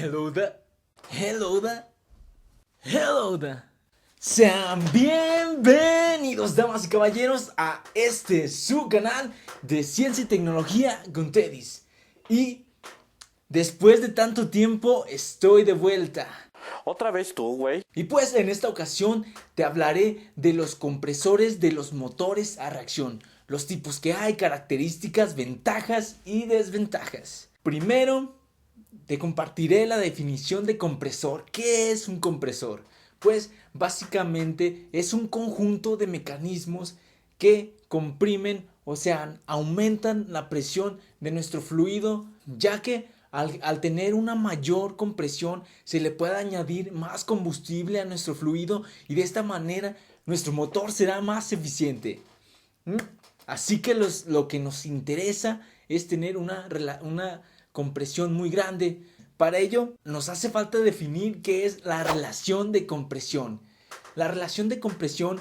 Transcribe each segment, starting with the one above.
Hello there, hello there, hello there. Sean bienvenidos, damas y caballeros, a su canal de Ciencia y Tecnología con Teddy's. Y después de tanto tiempo estoy de vuelta. Otra vez tú, güey. Y pues en esta ocasión te hablaré de los compresores de los motores a reacción. Los tipos que hay, características, ventajas y desventajas. Primero, te compartiré la definición de compresor. ¿Qué es un compresor? Pues básicamente es un conjunto de mecanismos que comprimen, o sea, aumentan la presión de nuestro fluido, ya que al tener una mayor compresión se le puede añadir más combustible a nuestro fluido y de esta manera nuestro motor será más eficiente. Así que lo que nos interesa es tener una compresión muy grande. Para ello nos hace falta definir qué es la relación de compresión. La relación de compresión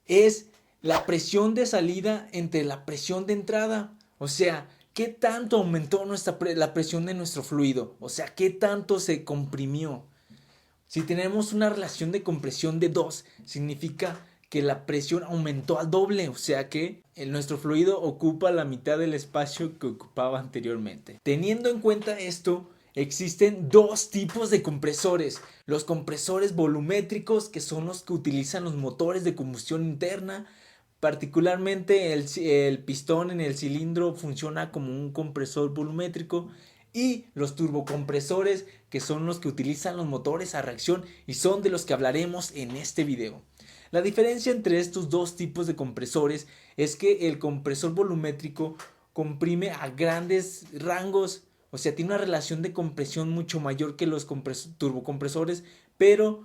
es la presión de salida entre la presión de entrada. O sea, ¿qué tanto aumentó la presión de nuestro fluido? O sea, ¿qué tanto se comprimió? Si tenemos una relación de compresión de 2, significa que la presión aumentó al doble, o sea que nuestro fluido ocupa la mitad del espacio que ocupaba anteriormente. Teniendo en cuenta esto, existen dos tipos de compresores. Los compresores volumétricos, que son los que utilizan los motores de combustión interna. Particularmente el pistón en el cilindro funciona como un compresor volumétrico. Y los turbocompresores, que son los que utilizan los motores a reacción y son de los que hablaremos en este video. La diferencia entre estos dos tipos de compresores es que el compresor volumétrico comprime a grandes rangos, o sea, tiene una relación de compresión mucho mayor que los turbocompresores, pero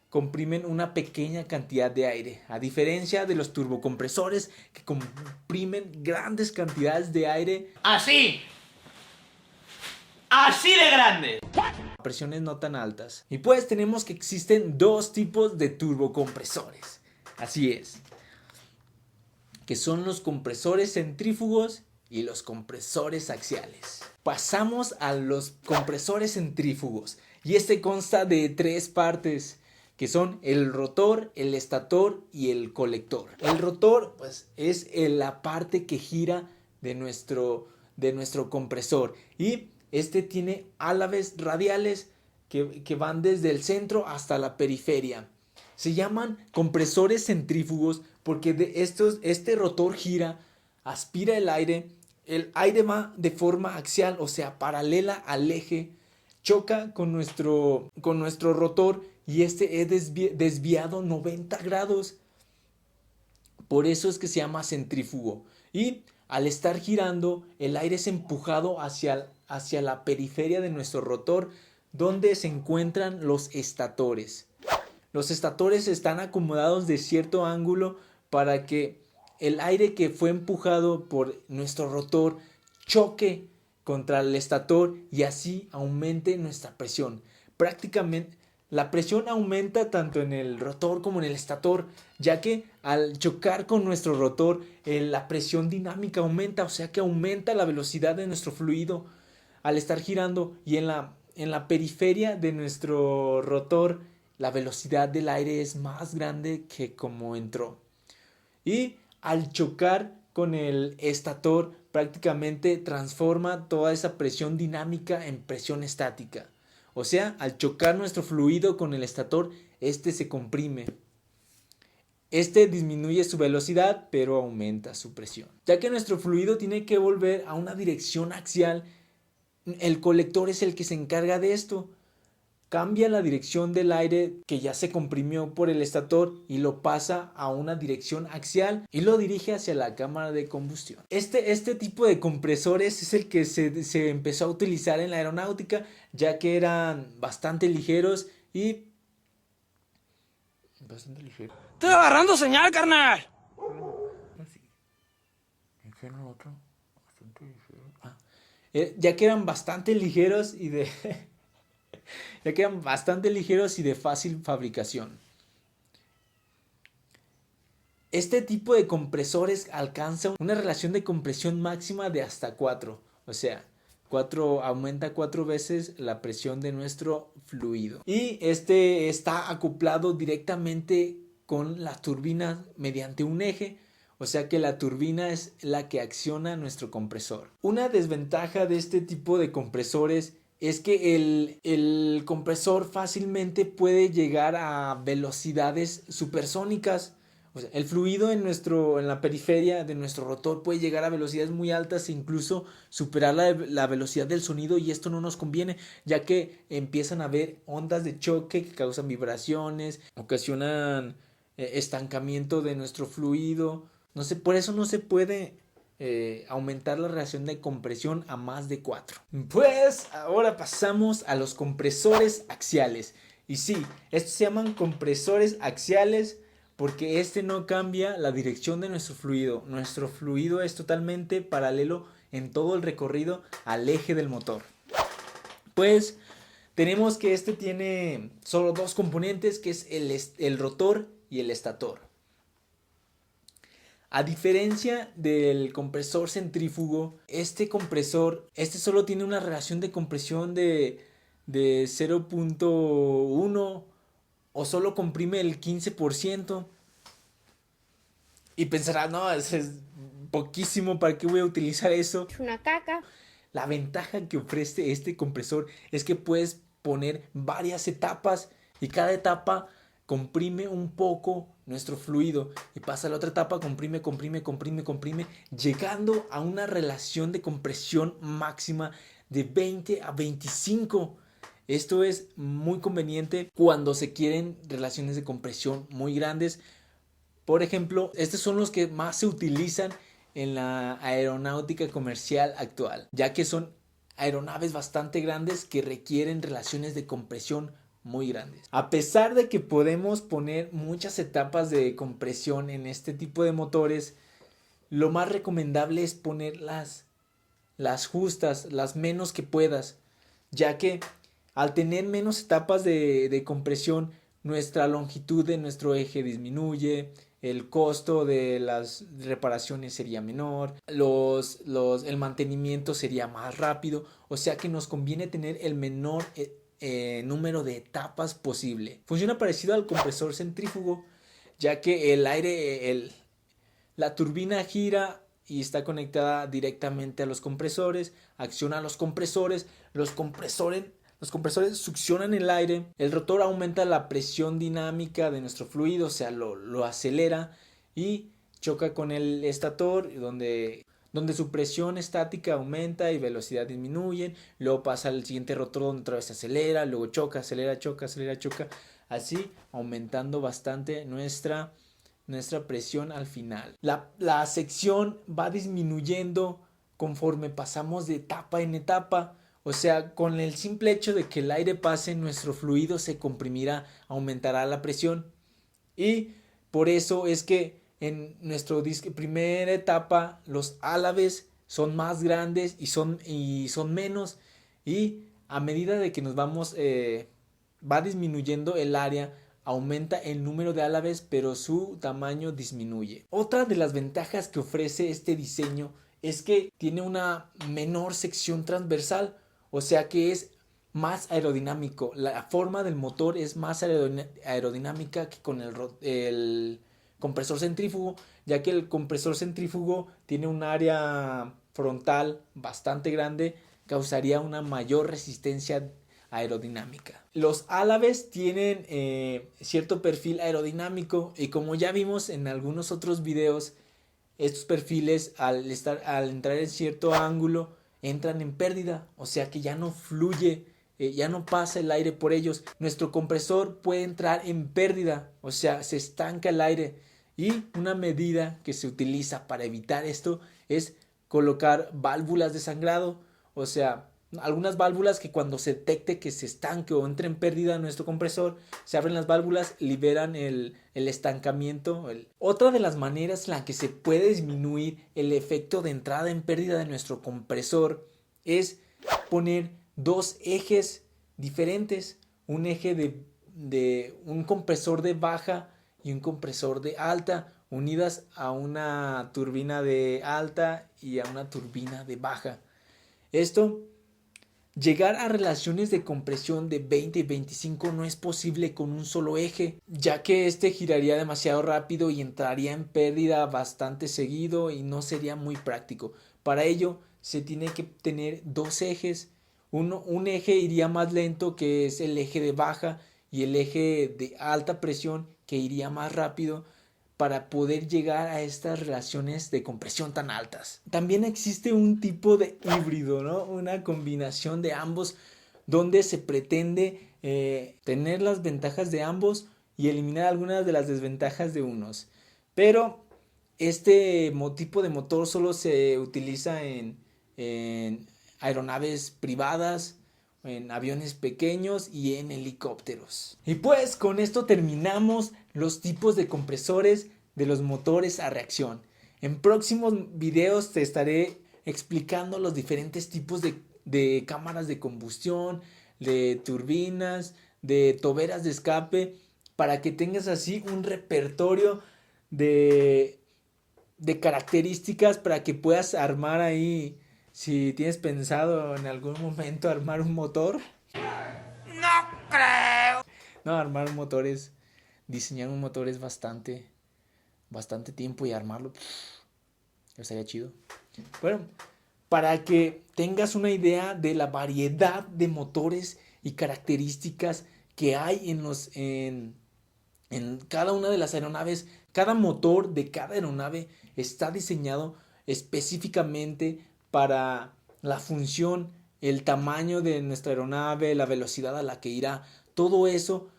comprimen una pequeña cantidad de aire, a diferencia de los turbocompresores que comprimen grandes cantidades de aire. Así de grande. Presiones no tan altas. Y pues tenemos que existen dos tipos de turbocompresores. Así es. Que son los compresores centrífugos y los compresores axiales. Pasamos a los compresores centrífugos. Y este consta de tres partes, que son el rotor, el estator y el colector. El rotor, pues, es la parte que gira de nuestro compresor. Y este tiene álabes radiales que van desde el centro hasta la periferia. Se llaman compresores centrífugos porque este rotor gira, aspira el aire va de forma axial, o sea, paralela al eje, choca con nuestro rotor y este es desviado 90 grados. Por eso es que se llama centrífugo. Y al estar girando, el aire es empujado hacia la periferia de nuestro rotor, donde se encuentran los estatores. Los estatores están acomodados de cierto ángulo para que el aire que fue empujado por nuestro rotor choque contra el estator y así aumente nuestra presión. Prácticamente la presión aumenta tanto en el rotor como en el estator, ya que al chocar con nuestro rotor la presión dinámica aumenta, o sea que aumenta la velocidad de nuestro fluido al estar girando, y en la periferia de nuestro rotor la velocidad del aire es más grande que como entró. Y al chocar con el estator prácticamente transforma toda esa presión dinámica en presión estática. O sea, al chocar nuestro fluido con el estator, este se comprime. Este disminuye su velocidad, pero aumenta su presión. Ya que nuestro fluido tiene que volver a una dirección axial, el colector es el que se encarga de esto. Cambia la dirección del aire que ya se comprimió por el estator y lo pasa a una dirección axial y lo dirige hacia la cámara de combustión. Este tipo de compresores es el que se empezó a utilizar en la aeronáutica, ya que eran bastante ligeros y... Bastante ligeros. Estoy agarrando señal, carnal. Ya que eran bastante ligeros y de... ya que eran bastante ligeros y de fácil fabricación. Este tipo de compresores alcanza una relación de compresión máxima de hasta 4. O sea, aumenta 4 veces la presión de nuestro fluido. Y este está acoplado directamente con la turbina mediante un eje. O sea que la turbina es la que acciona nuestro compresor. Una desventaja de este tipo de compresores es que el compresor fácilmente puede llegar a velocidades supersónicas. O sea, el fluido en la periferia de nuestro rotor puede llegar a velocidades muy altas e incluso superar la velocidad del sonido, y esto no nos conviene, ya que empiezan a haber ondas de choque que causan vibraciones, ocasionan estancamiento de nuestro fluido. No sé, por eso no se puede aumentar la relación de compresión a más de 4. Pues ahora pasamos a los compresores axiales. Y sí, estos se llaman compresores axiales porque este no cambia la dirección de nuestro fluido. Nuestro fluido es totalmente paralelo en todo el recorrido al eje del motor. Pues tenemos que este tiene solo dos componentes, que es el rotor y el estator. A diferencia del compresor centrífugo, este solo tiene una relación de compresión de 0.1 o solo comprime el 15%. Y pensarás, no, es poquísimo, ¿para qué voy a utilizar eso? Es una caca. La ventaja que ofrece este compresor es que puedes poner varias etapas y cada etapa comprime un poco nuestro fluido y pasa a la otra etapa, comprime, llegando a una relación de compresión máxima de 20 a 25. Esto es muy conveniente cuando se quieren relaciones de compresión muy grandes. Por ejemplo, estos son los que más se utilizan en la aeronáutica comercial actual, ya que son aeronaves bastante grandes que requieren relaciones de compresión muy grandes. A pesar de que podemos poner muchas etapas de compresión en este tipo de motores, lo más recomendable es poner las justas, las menos que puedas, ya que al tener menos etapas de compresión, nuestra longitud de nuestro eje disminuye, el costo de las reparaciones sería menor, el mantenimiento sería más rápido, o sea que nos conviene tener el menor número de etapas posible. Funciona parecido al compresor centrífugo, ya que la turbina gira y está conectada directamente a los compresores, acciona a los compresores succionan el aire, el rotor aumenta la presión dinámica de nuestro fluido, o sea, lo acelera y choca con el estator, donde su presión estática aumenta y velocidad disminuyen, luego pasa al siguiente rotor donde otra vez se acelera, luego choca, acelera, choca, así aumentando bastante nuestra presión al final. La sección va disminuyendo conforme pasamos de etapa en etapa. O sea, con el simple hecho de que el aire pase, nuestro fluido se comprimirá, aumentará la presión. Y por eso es que en nuestra primera etapa los álabes son más grandes y son menos. Y a medida de que nos va disminuyendo el área, aumenta el número de álabes, pero su tamaño disminuye. Otra de las ventajas que ofrece este diseño es que tiene una menor sección transversal. O sea que es más aerodinámico. La forma del motor es más aerodinámica que con el compresor centrífugo, ya que el compresor centrífugo tiene un área frontal bastante grande, causaría una mayor resistencia aerodinámica. Los álabes tienen cierto perfil aerodinámico y como ya vimos en algunos otros videos, estos perfiles al entrar en cierto ángulo entran en pérdida, o sea que ya no fluye, ya no pasa el aire por ellos. Nuestro compresor puede entrar en pérdida, o sea, se estanca el aire, y una medida que se utiliza para evitar esto es colocar válvulas de sangrado, o sea, algunas válvulas que cuando se detecte que se estanque o entre en pérdida nuestro compresor, se abren las válvulas, liberan el estancamiento. Otra de las maneras en la que se puede disminuir el efecto de entrada en pérdida de nuestro compresor es poner dos ejes diferentes, un eje de un compresor de baja y un compresor de alta, unidas a una turbina de alta y a una turbina de baja. Esto Llegar a relaciones de compresión de 20 y 25 no es posible con un solo eje, ya que este giraría demasiado rápido y entraría en pérdida bastante seguido y no sería muy práctico. Para ello se tiene que tener dos ejes. Un eje iría más lento, que es el eje de baja, y el eje de alta presión, que iría más rápido, para poder llegar a estas relaciones de compresión tan altas. También existe un tipo de híbrido, ¿no? Una combinación de ambos, donde se pretende tener las ventajas de ambos y eliminar algunas de las desventajas de unos. Pero este tipo de motor solo se utiliza en aeronaves privadas, en aviones pequeños y en helicópteros. Y pues con esto terminamos los tipos de compresores de los motores a reacción. En próximos videos te estaré explicando los diferentes tipos de cámaras de combustión, de turbinas, de toberas de escape, para que tengas así un repertorio de características para que puedas armar ahí. Si tienes pensado en algún momento armar un motor. No creo. No, armar un motor es... Diseñar un motor es bastante tiempo, y armarlo estaría chido. Bueno, para que tengas una idea de la variedad de motores y características que hay en cada una de las aeronaves. Cada motor de cada aeronave está diseñado específicamente para la función, el tamaño de nuestra aeronave, la velocidad a la que irá. Todo eso,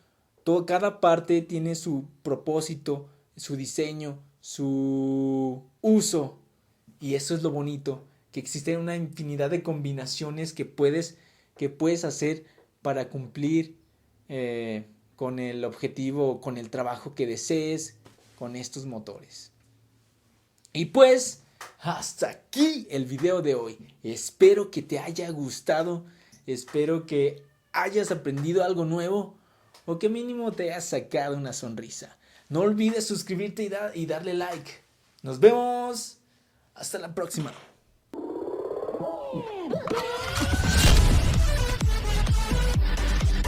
cada parte tiene su propósito, su diseño, su uso. Y eso es lo bonito, que existen una infinidad de combinaciones que puedes hacer para cumplir con el objetivo, con el trabajo que desees con estos motores. Y pues hasta aquí el video de hoy. Espero que te haya gustado, espero que hayas aprendido algo nuevo, o que mínimo te hayas sacado una sonrisa. No olvides suscribirte y darle like. Nos vemos. Hasta la próxima.